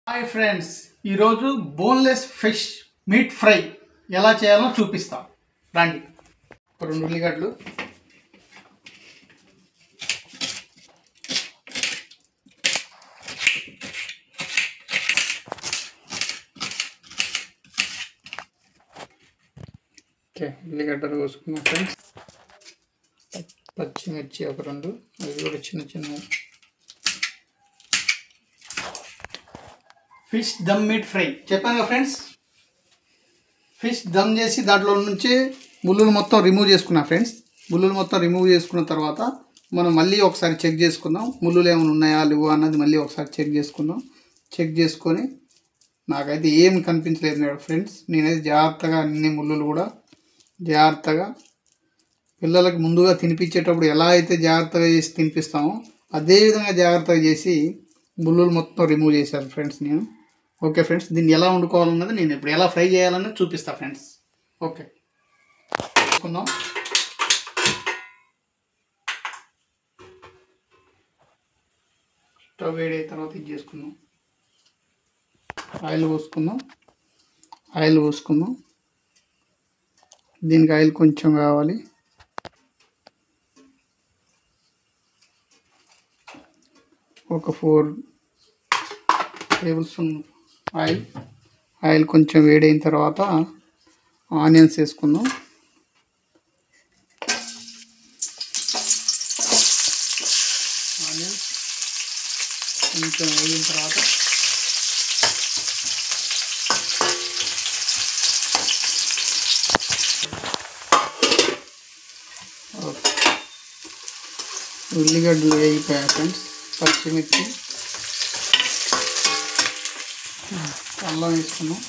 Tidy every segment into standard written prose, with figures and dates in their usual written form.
Hi friends, ఈరోజు boneless fish meet fry ఎలా చేయాలో చూపిస్తా. రండి. ఒక 2 ఉల్లిగడ్డలు, ఉల్లిగడ్డలు కోసుకున్నాం ఫ్రెండ్స్. పచ్చిమిర్చి ఒక 2, అవి కూడా చిన్న చిన్న. ఫిష్ దమ్ మీట్ ఫ్రై చెప్పాను కదా ఫ్రెండ్స్. ఫిష్ దమ్ చేసి దాంట్లో నుంచి ముళ్ళులు మొత్తం రిమూవ్ చేసుకున్నా ఫ్రెండ్స్. ముళ్ళులు మొత్తం రిమూవ్ చేసుకున్న తర్వాత మనం మళ్ళీ ఒకసారి చెక్ చేసుకుందాం, ముళ్ళులు ఏమైనా ఉన్నాయా లేవు అన్నది మళ్ళీ ఒకసారి చెక్ చేసుకుందాం. చెక్ చేసుకొని నాకైతే ఏం కనిపించలేదు ఫ్రెండ్స్. నేనైతే జాగ్రత్తగా అన్ని ముళ్ళులు కూడా జాగ్రత్తగా పిల్లలకి ముందుగా తినిపించేటప్పుడు ఎలా అయితే జాగ్రత్తగా చేసి తినిపిస్తామో అదేవిధంగా జాగ్రత్తగా చేసి ముళ్ళులు మొత్తం రిమూవ్ చేశాను ఫ్రెండ్స్ నేను. ఓకే ఫ్రెండ్స్, దీన్ని ఎలా వండుకోవాలన్నది నేను ఇప్పుడు ఎలా ఫ్రై చేయాలన్నది చూపిస్తా ఫ్రెండ్స్. ఓకే, చేసుకుందాం. స్టవ్ వేడి అయిన తర్వాత ఇది చేసుకుందాం. ఆయిల్ పోసుకుందాం. దీనికి ఆయిల్ కొంచెం కావాలి. ఒక 4 టేబుల్ స్పూన్ ఆయిల్ కొంచెం వేడైన తర్వాత ఆనియన్స్ వేసుకుందాం. ఆనియన్స్ కొంచెం వేగిన తర్వాత ఉల్లిగడ్డలు వేగిపోయాయి ఫ్రెండ్స్. పచ్చిమిర్చి, అల్లం వేసుకున్నాం.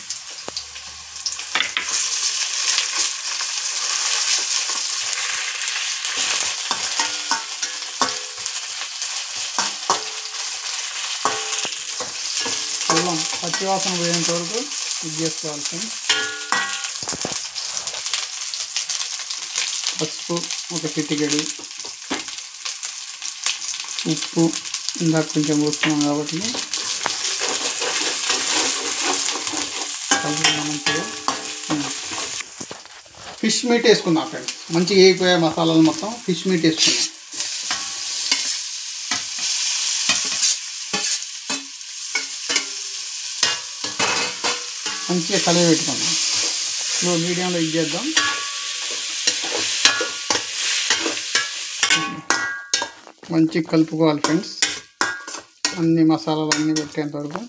అల్లం పచ్చివాసన పోయేంత వరకు ఇది చేసుకోవాలి ఫ్రెండ్స్. పసుపు ఒక చిటికెడు, ఉప్పు ఇందాక కొంచెం పోస్తున్నాం కాబట్టి మంచిగా. ఫిష్ మీట్ వేసుకుందాం ఫ్రెండ్స్. మంచిగా వేగిపోయే మసాలాలు మొత్తం ఫిష్ మీట్ వేసుకుందాం. మంచిగా కలిపి పెట్టుకుందాం. మీడియంలో ఇది చేద్దాం. మంచిగా కలుపుకోవాలి ఫ్రెండ్స్. అన్ని మసాలాలు అన్నీ పెట్టేంత వరకు